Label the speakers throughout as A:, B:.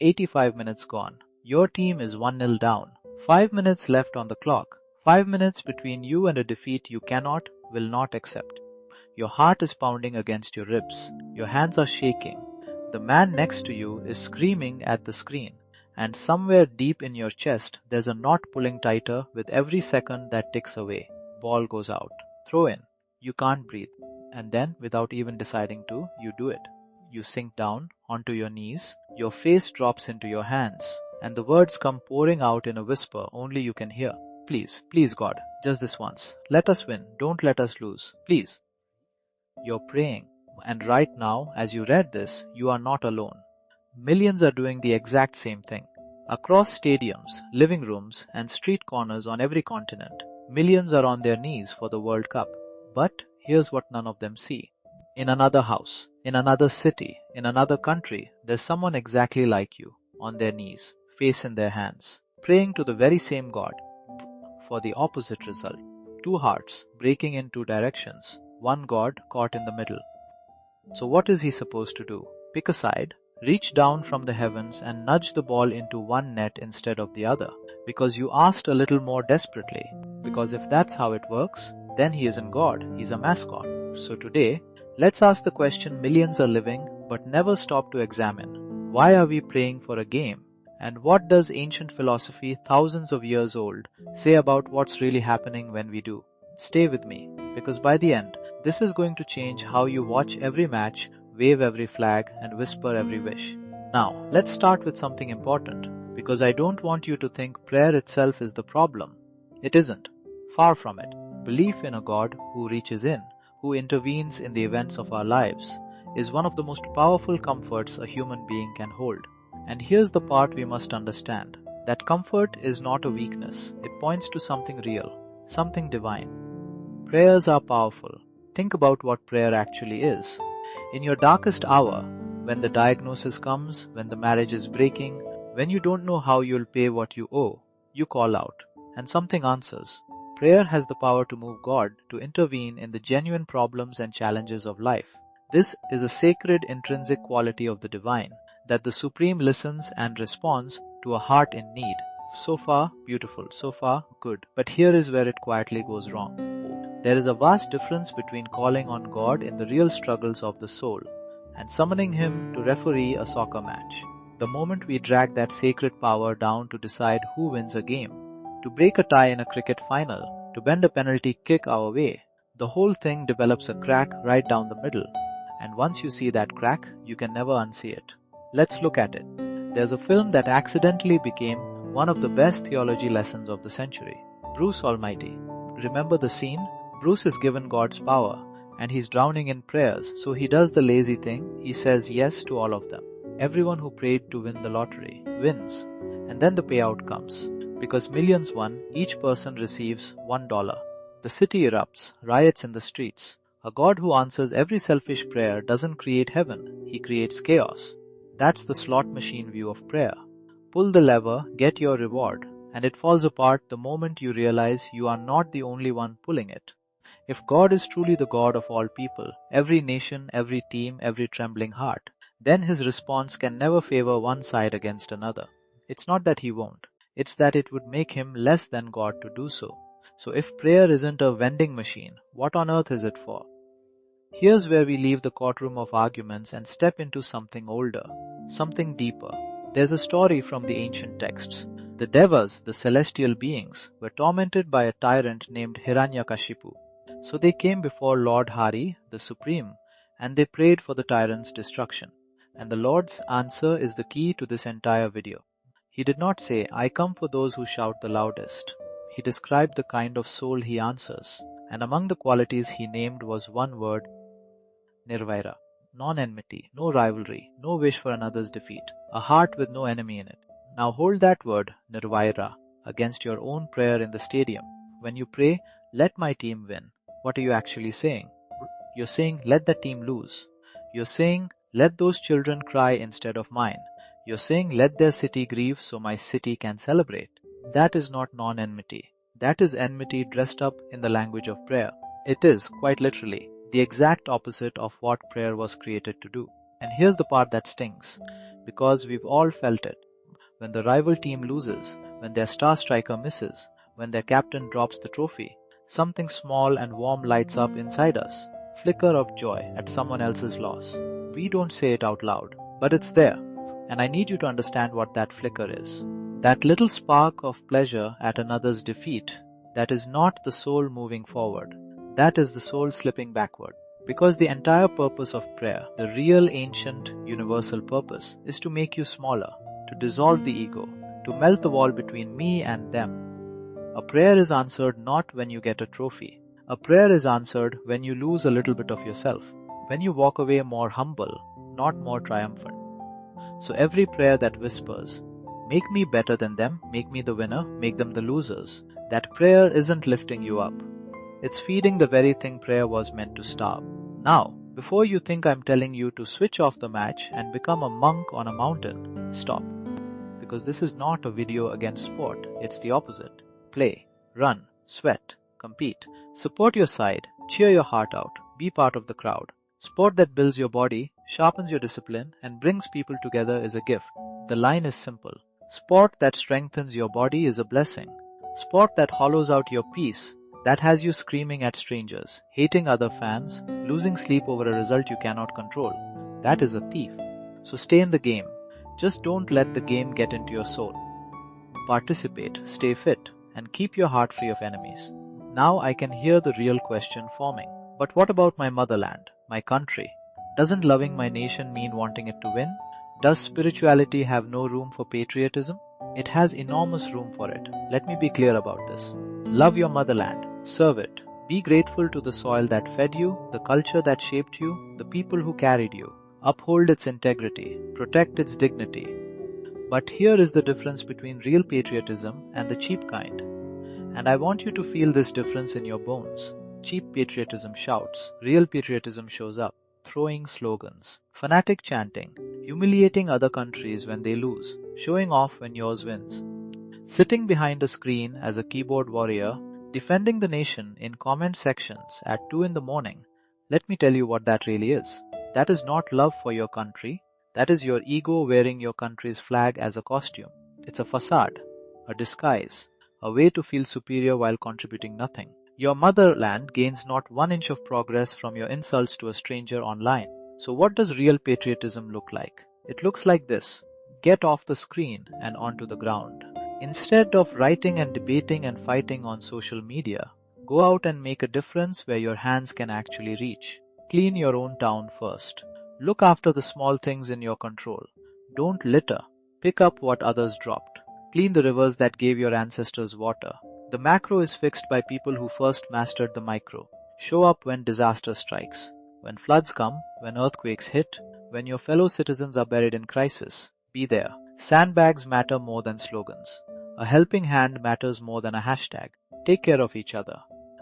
A: 85 minutes gone. Your team is 1-0 down. 5 minutes left on the clock. 5 minutes between you and a defeat you cannot, will not accept. Your heart is pounding against your ribs. Your hands are shaking. The man next to you is screaming at the screen. And somewhere deep in your chest, there's a knot pulling tighter with every second that ticks away. Ball goes out. Throw in. You can't breathe. And then, without even deciding to, you do it. You sink down onto your knees. Your face drops into your hands. And the words come pouring out in a whisper only you can hear. Please, please God, just this once. Let us win. Don't let us lose. Please. You're praying. And right now, as you read this, you are not alone. Millions are doing the exact same thing. Across stadiums, living rooms, and street corners on every continent, millions are on their knees for the World Cup. But here's what none of them see. In another house, in another city, in another country, there's someone exactly like you, on their knees, face in their hands, praying to the very same God for the opposite result. Two hearts breaking in two directions, one God caught in the middle. So what is he supposed to do? Pick a side, reach down from the heavens and nudge the ball into one net instead of the other, because you asked a little more desperately. Because if that's how it works, then he isn't God, he's a mascot. So today, let's ask the question millions are living but never stop to examine. Why are we praying for a game? And what does ancient philosophy, thousands of years old, say about what's really happening when we do? Stay with me, because by the end, this is going to change how you watch every match, wave every flag, and whisper every wish. Now, let's start with something important, because I don't want you to think prayer itself is the problem. It isn't. Far from it. Belief in a God who reaches in, who intervenes in the events of our lives, is one of the most powerful comforts a human being can hold. And here's the part we must understand. That comfort is not a weakness. It points to something real, something divine. Prayers are powerful. Think about what prayer actually is. In your darkest hour, when the diagnosis comes, when the marriage is breaking, when you don't know how you'll pay what you owe, you call out, and something answers. Prayer has the power to move God to intervene in the genuine problems and challenges of life. This is a sacred intrinsic quality of the divine, that the Supreme listens and responds to a heart in need. So far, beautiful. So far, good. But here is where it quietly goes wrong. There is a vast difference between calling on God in the real struggles of the soul and summoning Him to referee a soccer match. The moment we drag that sacred power down to decide who wins a game, to break a tie in a cricket final, to bend a penalty kick our way, the whole thing develops a crack right down the middle. And once you see that crack, you can never unsee it. Let's look at it. There's a film that accidentally became one of the best theology lessons of the century, Bruce Almighty. Remember the scene? Bruce is given God's power, and he's drowning in prayers, so he does the lazy thing, he says yes to all of them. Everyone who prayed to win the lottery wins, and then the payout comes. Because millions won, each person receives $1. The city erupts, riots in the streets. A God who answers every selfish prayer doesn't create heaven, he creates chaos. That's the slot machine view of prayer. Pull the lever, get your reward, and it falls apart the moment you realize you are not the only one pulling it. If God is truly the God of all people, every nation, every team, every trembling heart, then his response can never favor one side against another. It's not that he won't. It's that it would make him less than God to do so. So if prayer isn't a vending machine, what on earth is it for? Here's where we leave the courtroom of arguments and step into something older, something deeper. There's a story from the ancient texts. The Devas, the celestial beings, were tormented by a tyrant named Hiranyakashipu. So they came before Lord Hari, the Supreme, and they prayed for the tyrant's destruction. And the Lord's answer is the key to this entire video. He did not say, "I come for those who shout the loudest." He described the kind of soul he answers, and among the qualities he named was one word, Nirvaira. Non-enmity, no rivalry, no wish for another's defeat, a heart with no enemy in it. Now hold that word, Nirvaira, against your own prayer in the stadium. When you pray, "Let my team win," what are you actually saying? You're saying, "Let the team lose." You're saying, "Let those children cry instead of mine." You're saying, "Let their city grieve so my city can celebrate." That is not non-enmity. That is enmity dressed up in the language of prayer. It is, quite literally, the exact opposite of what prayer was created to do. And here's the part that stings, because we've all felt it. When the rival team loses, when their star striker misses, when their captain drops the trophy, something small and warm lights up inside us. Flicker of joy at someone else's loss. We don't say it out loud, but it's there. And I need you to understand what that flicker is. That little spark of pleasure at another's defeat, that is not the soul moving forward. That is the soul slipping backward. Because the entire purpose of prayer, the real ancient universal purpose, is to make you smaller, to dissolve the ego, to melt the wall between me and them. A prayer is answered not when you get a trophy. A prayer is answered when you lose a little bit of yourself, when you walk away more humble, not more triumphant. So every prayer that whispers, make me better than them, make me the winner, make them the losers, that prayer isn't lifting you up. It's feeding the very thing prayer was meant to starve. Now, before you think I'm telling you to switch off the match and become a monk on a mountain, stop. Because this is not a video against sport, it's the opposite. Play, run, sweat, compete, support your side, cheer your heart out, be part of the crowd. Sport that builds your body, sharpens your discipline, and brings people together is a gift. The line is simple. Sport that strengthens your body is a blessing. Sport that hollows out your peace, that has you screaming at strangers, hating other fans, losing sleep over a result you cannot control, that is a thief. So stay in the game. Just don't let the game get into your soul. Participate, stay fit, and keep your heart free of enemies. Now I can hear the real question forming. But what about my motherland, my country? Doesn't loving my nation mean wanting it to win? Does spirituality have no room for patriotism? It has enormous room for it. Let me be clear about this. Love your motherland, serve it. Be grateful to the soil that fed you, the culture that shaped you, the people who carried you. Uphold its integrity, protect its dignity. But here is the difference between real patriotism and the cheap kind. And I want you to feel this difference in your bones. Cheap patriotism shouts, real patriotism shows up, throwing slogans, fanatic chanting, humiliating other countries when they lose, showing off when yours wins. Sitting behind a screen as a keyboard warrior, defending the nation in comment sections at 2 in the morning, let me tell you what that really is. That is not love for your country, that is your ego wearing your country's flag as a costume. It's a facade, a disguise, a way to feel superior while contributing nothing. Your motherland gains not 1 inch of progress from your insults to a stranger online. So what does real patriotism look like? It looks like this. Get off the screen and onto the ground. Instead of writing and debating and fighting on social media, go out and make a difference where your hands can actually reach. Clean your own town first. Look after the small things in your control. Don't litter. Pick up what others dropped. Clean the rivers that gave your ancestors water. The macro is fixed by people who first mastered the micro. Show up when disaster strikes. When floods come, when earthquakes hit, when your fellow citizens are buried in crisis. Be there. Sandbags matter more than slogans. A helping hand matters more than a hashtag. Take care of each other.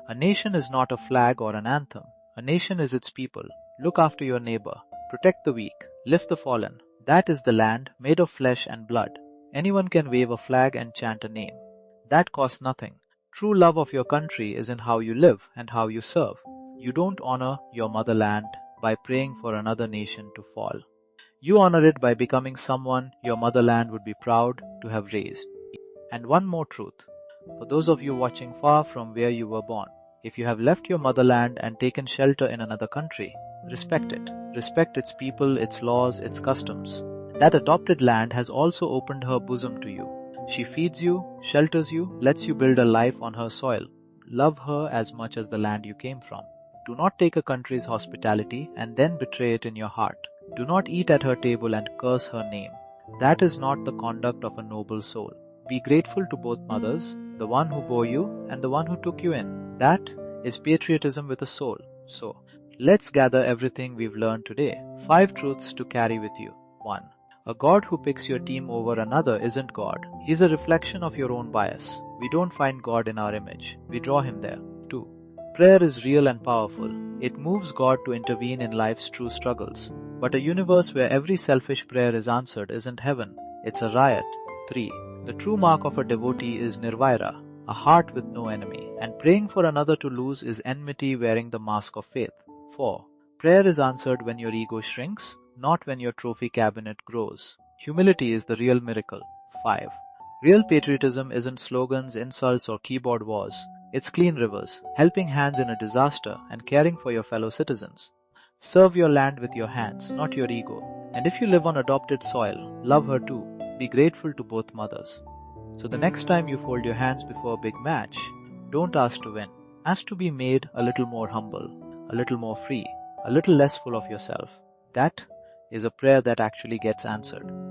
A: A nation is not a flag or an anthem. A nation is its people. Look after your neighbor. Protect the weak. Lift the fallen. That is the land made of flesh and blood. Anyone can wave a flag and chant a name. That costs nothing. True love of your country is in how you live and how you serve. You don't honor your motherland by praying for another nation to fall. You honor it by becoming someone your motherland would be proud to have raised. And one more truth. For those of you watching far from where you were born, if you have left your motherland and taken shelter in another country, respect it. Respect its people, its laws, its customs. That adopted land has also opened her bosom to you. She feeds you, shelters you, lets you build a life on her soil. Love her as much as the land you came from. Do not take a country's hospitality and then betray it in your heart. Do not eat at her table and curse her name. That is not the conduct of a noble soul. Be grateful to both mothers, the one who bore you and the one who took you in. That is patriotism with a soul. So, let's gather everything we've learned today. 5 truths to carry with you. 1. A God who picks your team over another isn't God. He's a reflection of your own bias. We don't find God in our image. We draw him there. 2. Prayer is real and powerful. It moves God to intervene in life's true struggles. But a universe where every selfish prayer is answered isn't heaven. It's a riot. 3. The true mark of a devotee is Nirvaira, a heart with no enemy. And praying for another to lose is enmity wearing the mask of faith. 4. Prayer is answered when your ego shrinks, not when your trophy cabinet grows. Humility is the real miracle. 5. Real patriotism isn't slogans, insults, or keyboard wars. It's clean rivers, helping hands in a disaster, and caring for your fellow citizens. Serve your land with your hands, not your ego. And if you live on adopted soil, love her too. Be grateful to both mothers. So the next time you fold your hands before a big match, don't ask to win. Ask to be made a little more humble, a little more free, a little less full of yourself. That is a prayer that actually gets answered.